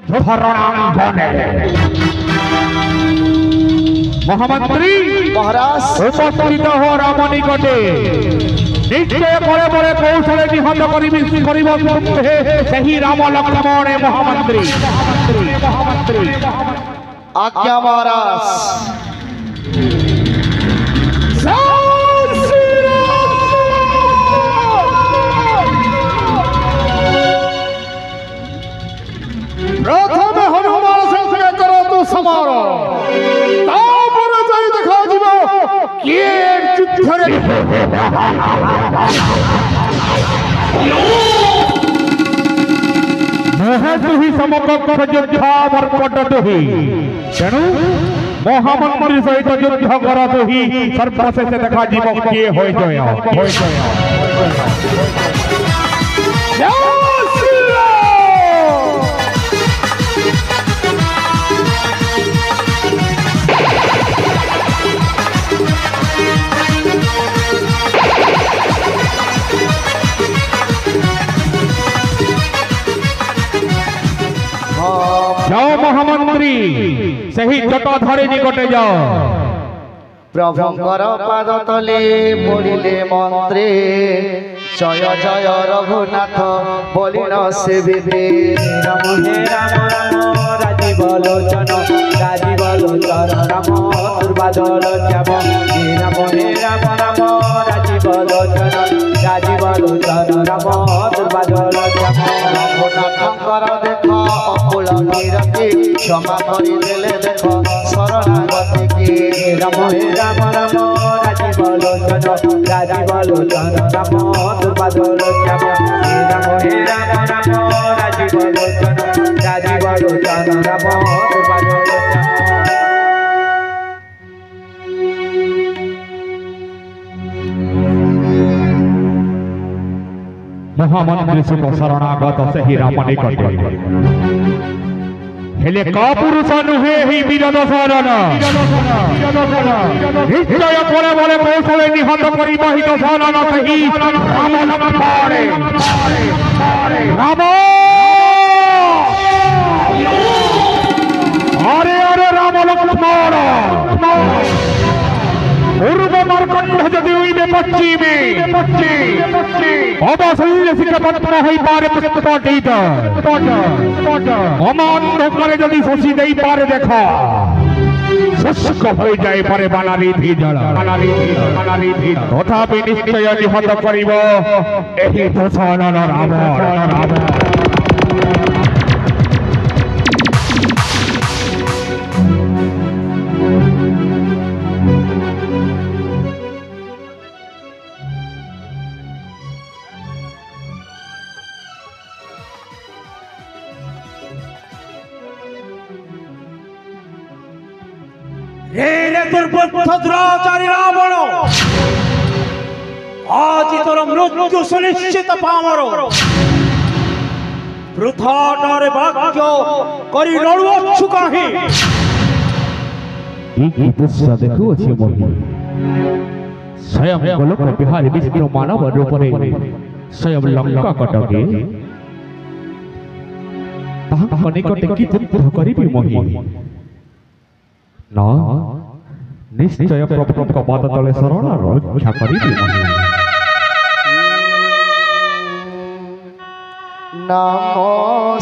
रणांगने महामंत्री महाराज उपस्थित हो राम निकटे निश्चय बड़े बड़े कौशले निहत सही राम लक्ष्मण महामंत्री आज्ञा महाराज प्रथम हनुमान संस्कार करो तो समारो तापर जाई देखा जीव किए युद्ध रे महतु ही समकक्ष योद्धा वर्कट ही तेणु महामंत्री सहित युद्ध करतु ही सर्वशेष देखा जीव किए होय जय जाओ महामंत्री सही जटाधारी निकटे जाओ प्रभुंकर पाद तले पड़िले मंत्रे जय जय रघुनाथ बोलिन सेविते राम हे राम राम राजीव लोचन राम दुर्बादल श्याम हे राम राम राजीव लोचन राम दुर्बादल श्याम रघुनाथंकर देख अकुल निरति क्षमा करि देले देख शरणागति की राम हे राम राजीव लोचन राम दुर्बादल श्याम हे राम राजीव लोचन राम दुर्बादल श्याम महामंत्री सुख शरणागत सही राम निकटे हेले का पुरुष नुहे ही वीरद शरण निश्चय बड़े बड़े कौशले निहत करी महित शरण सही राम लक्ष्मण राम अरे अरे राम लक्ष्मण पूर्व मार्कंड यदि उइबे पश्चिमे अवशल्य शिखपत्र हई पारे पुष्पटित अमान्ध करे यदि शशि देई पारे देखा शुष्क हो जाए पारे बानारिधि जल तथापि निश्चय निहत करिब एहि दशरथ राम दुर्बुद्धाचारी रावण आज तोर मृत्यु सुनिश्चित पामर वृथा डरे भाग्य करी लड़ुअछु काहे की दृश्य देखु अछि मोहि स्वयं गोलोक बिहारी विष्णु मानव रूपरे स्वयं लंका कटके ताहा निकटे की युद्ध करिबि मोहि न निश्चय प्रभुଙ୍କ पाद तले शरण रक्षा करिबि नमो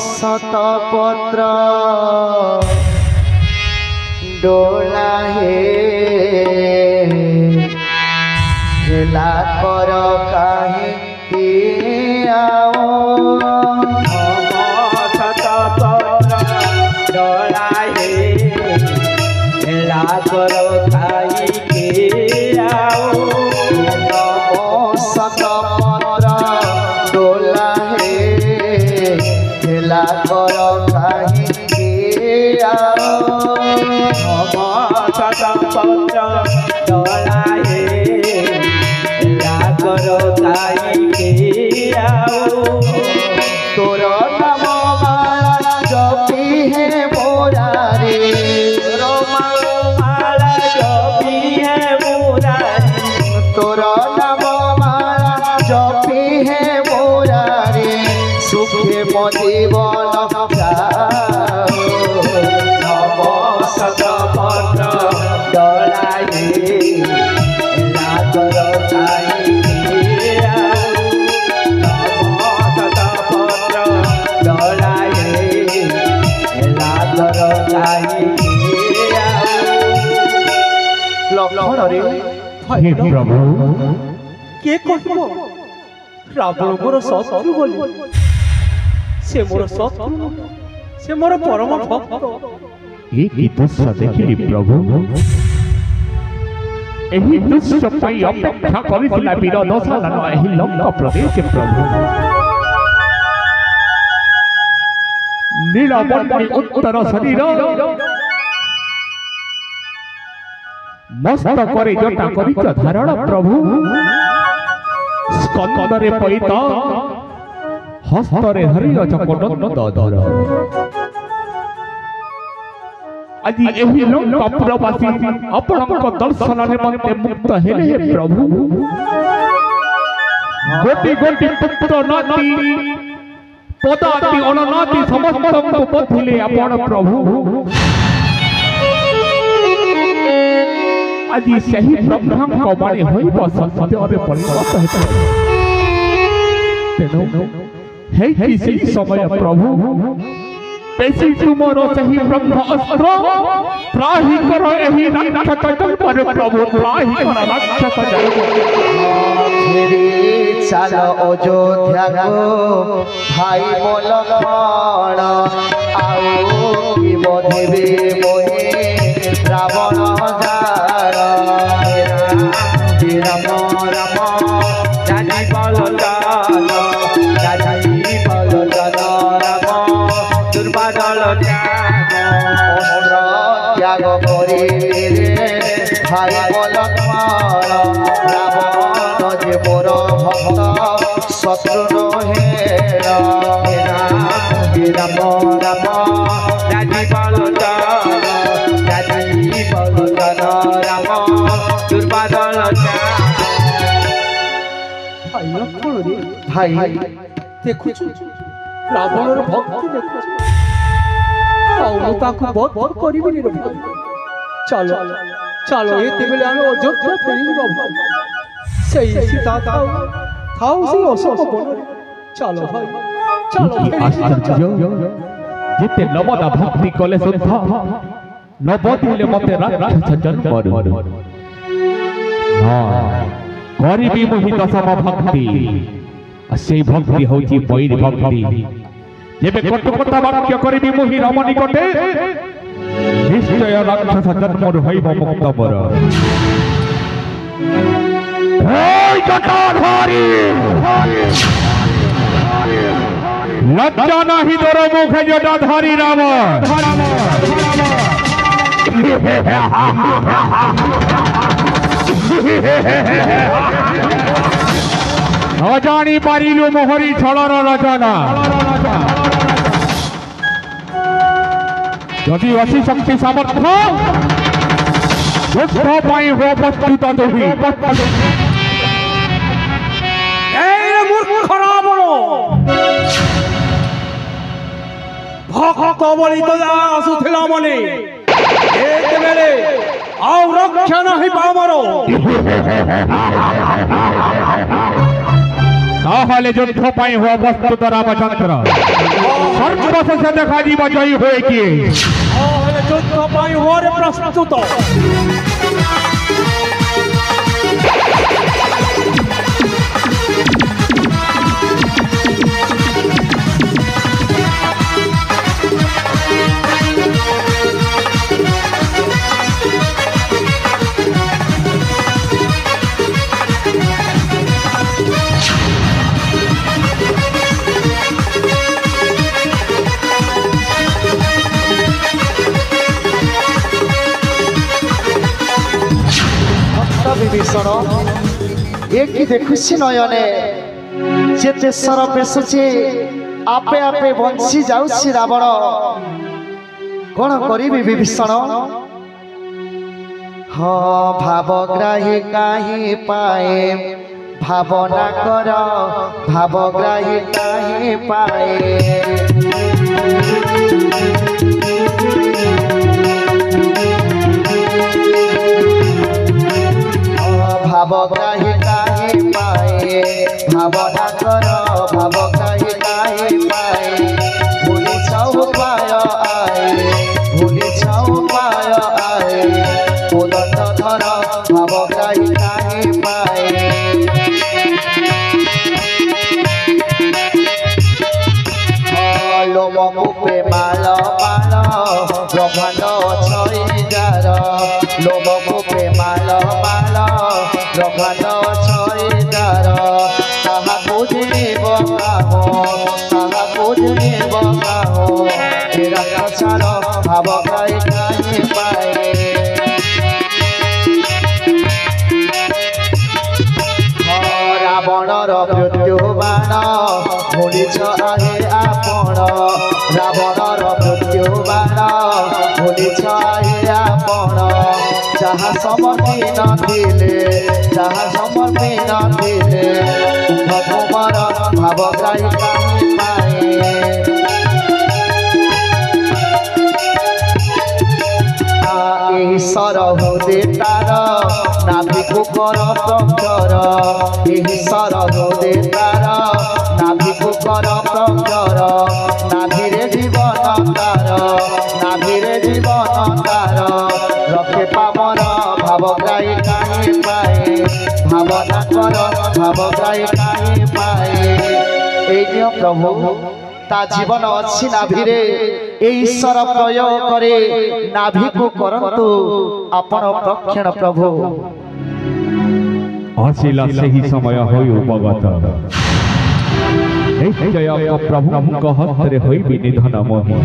शतपत्र डोला हेला कर काहे कि आओ नमो शतपत्र डोला हेला कर खाई के आओ नमो शतपत्र डोला हेला कर काहे कि आओ नमो शतपत्र डोला हेला कर कौन रे हे प्रभु के कहब रावण मोर शत्रु बोली से मोर शत्रु से मोर परम भक्त ये की दृश्य देखिली प्रभु एही दृश्य पाई अपेक्षा करिथिला वीर दशरथ एही लंका प्रदेश प्रभु नीलबंदी उत्तर शरीर मस्तकरे जटा करिच धारण प्रभु स्कंदरे पैत हस्तरे हरिय चकोट धर आज एही लंकापुरवासी आपणक दर्शन निमंते मुक्त हेले हे प्रभु गोटी गोटी पुत्र नाती पदाति अननाति समस्त पथिले आपण प्रभु आज सही ब्रह्मांक बाणी होइब सत्यरे परिणत हेत तेनो हे सही समय प्रभु पेशी तुमरो सही ब्रह्म अस्त्र त्राहि करो एही राक्षस पर प्रभु त्राहि करो राक्षस फेरी चल अयोध्या को भाई बोल कौन आओ कि बोधेबे मोहे रावण जार राम राम जानी बल जान जानी बल जान राम दुर्बादल त्याग करी भाई बोल कौन रावण जे मोर भक्त शत्रु हे राम राम जानी बल जान राम दुर्बादल भाई देखु रावणर भक्ति देखु बहुत करिबिनी रे चलो चलो एते बेले आमे अयोध्या फेरिबो सेई सीता थाउ से अशोक बन चलो भाई चलो आश्चर्य जेते नवदा भक्ति कले शुद्ध नवदिले मते राक्षस जन्म हां करिबी मोहि दशम भक्ति से भक्ति होची बैर भक्ति जेबे कटुकता वाक्य करिबी मोहि राम निकटे निश्चय राक्षस जन्म होइब मुक्त बर हे जटाधारी लज्जा नहीं तोर मुखे जटाधारी रावण अजाणी पारिलु मोहरी छलर रचना यदि असी शक्ति सामर्थ्य युद्ध पाई हो प्रस्तुत दोही मूर्ख रावण भक्त बलि तो आसुथिला मने एते बेले आउ रक्षा नहीं पामरो ताहले युद्ध पाई हो प्रस्तुत रामचंद्र सर्वशेष देखा जीव जयी होए किए युद्ध पाई हो रे प्रस्तुत विभीषण एक देखुसी नयने जे देशर पेशुचे आपे आपे बंशी जाउछि रावण कौन करी विभीषण हाँ भावग्राही काहे पाए भावना कर भावग्राही काहे पाए भावग्राही काहे पाए भावना कर भावग्राही काहे पाए भूली छाऊ पाय आए भूली छाऊ पाय आए उदंड धर भाव ବ୍ରହ୍ମାଣ୍ଡ ଛଇ ଯାର ଲୋମକୁ ପ୍ରେମାଳ ମାଳ ବ୍ରହ୍ମାଣ୍ଡ ଛଇ ଯାର ତାହାକୁ ଜିଣିବ କାମ ତାହାକୁ ଜିଣିବ କାମ ନିରାକାର ଭାବ ଗାଇ ଗାଇ ପାଏ ରାବଣର ମୃତ୍ୟୁ ବାଣ ଭୁଲିଛ ଆହେ ଆପଣ ରାବଣର ମୃତ୍ୟୁ ବାଣ ଭୁଲିଛ ଆହେ ଆପଣ ଯାହା ସମର୍ପି ନଥିଲେ ଯାହା ସମର୍ପି ନଥିଲେ ଭଗବାନ ଭାବ ଗାଇ ଗାଇ ପାଏ ঈশ্বর হতে তার নাভিকু কর প্রঞ্জর ঈশ্বর হতে তার নাভিকু কর প্রঞ্জর নাভিরে জীবন তার নাভিরে জীবন তার রক্ষে পাবন ভাব গাই কাহি পায়ে ভাবনা কর ভাব গাই কাহি পায়ে এই নিয় প্রভু তা জীবন অছি নাভিরে এই ঈশ্বর প্রয়োগ করে নাভিকু করন্তু আপন প্রক্ষণ প্রভু ଆସିଲା ସେହି ସମୟ ହୋଇ ଉପଗତ ନିଶ୍ଚୟ ପ୍ରଭୁଙ୍କ ହସ୍ତରେ ହୋଇବି ନିଧନ ମୋହି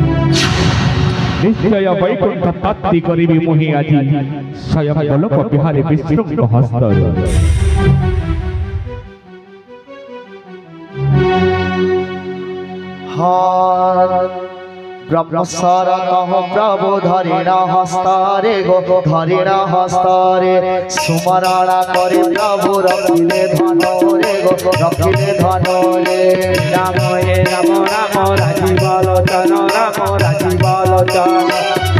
ନିଶ୍ଚୟ ବୈକୁଣ୍ଠ ପ୍ରାପ୍ତି କରିବି ମୋହି ଆଜି ସ୍ୱୟଂ ଗୋଲକ ବିହାରୀ ବିଷ୍ଣୁଙ୍କ ହସ୍ତରେ ব্রহ্মস্বর তহ প্রভু ধরিণ হস্তরে গো ধরিণ হস্তরে সুমরণা করে প্রভু রখিলে ধনরে গো রখিলে ধনরে রাম হে রাম রাম রাজীব লোচন রাম রাজীব লোচন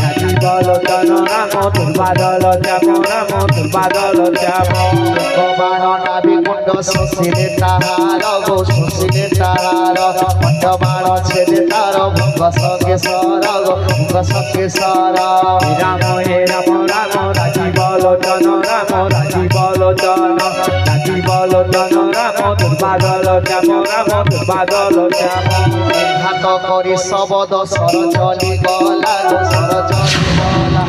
রাজীব লোচন রাম দুর্বাদল শ্যাম রাম দুর্বাদল শ্যাম ভগবান নাভি কুণ্ড শোষিলে তাহার গো শোষিলে তাহার পঞ্চবাণ ছেদে তার ভঙ্গ সকেশ্বর গো ভঙ্গ সকেশ্বর রাম হে রাম রাম রাজীব লোচন রাম রাজীব লোচন রাজীব লোচন রাম দুর্বাদল শ্যাম রাম দুর্বাদল শ্যাম ঘাত করি শবদ সর চলি গলা গো সর চলি গলা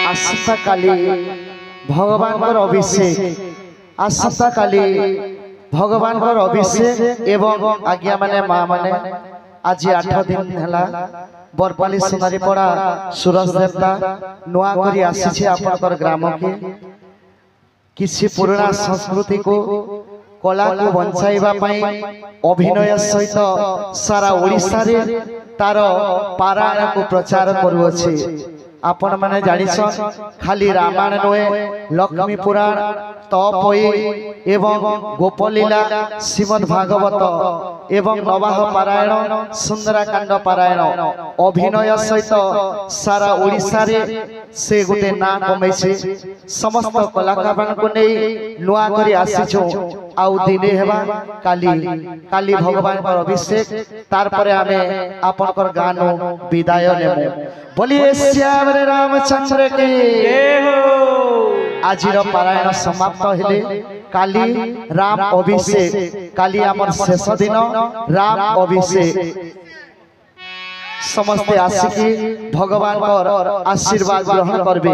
आसंता काली भगवान अभिषेक आसंता काली भगवान अभिषेक एवं आज्ञा माने माँ माने आज 8 दिन है बरपाली सुनारी पड़ा सूरज देवता नुआ करी आसी आपनकर ग्राम के किसी पुराना संस्कृति को कला को बंचाइबा पई अभिनय सहित सारा ओडिशा रे तार पारायण को प्रचार करूअछि आपण माने जानिछन खाली रामायण नुहे लक्ष्मी पुराण तपई एवं गोपलीला श्रीमद् भागवत एवं नवाह पारायण सुंदराकांड पारायण अभिनय सहित सारा ओडिशा रे से गोटे ना कमेछि समस्त कलाकार को नै नुआ करी आसीछु आउ दिने हेबा काली काली भगवान पर अभिषेक तार परे आमे आपनकर गान विदाय लेमु बोलिए श्याम रामचंद्र के जय हो आजिर पारायण समाप्त हेले काली राम अभिषेक काली आमर शेष दिन राम अभिषेक समस्ते आसिकी भगवान आशीर्वाद ग्रहण करबे।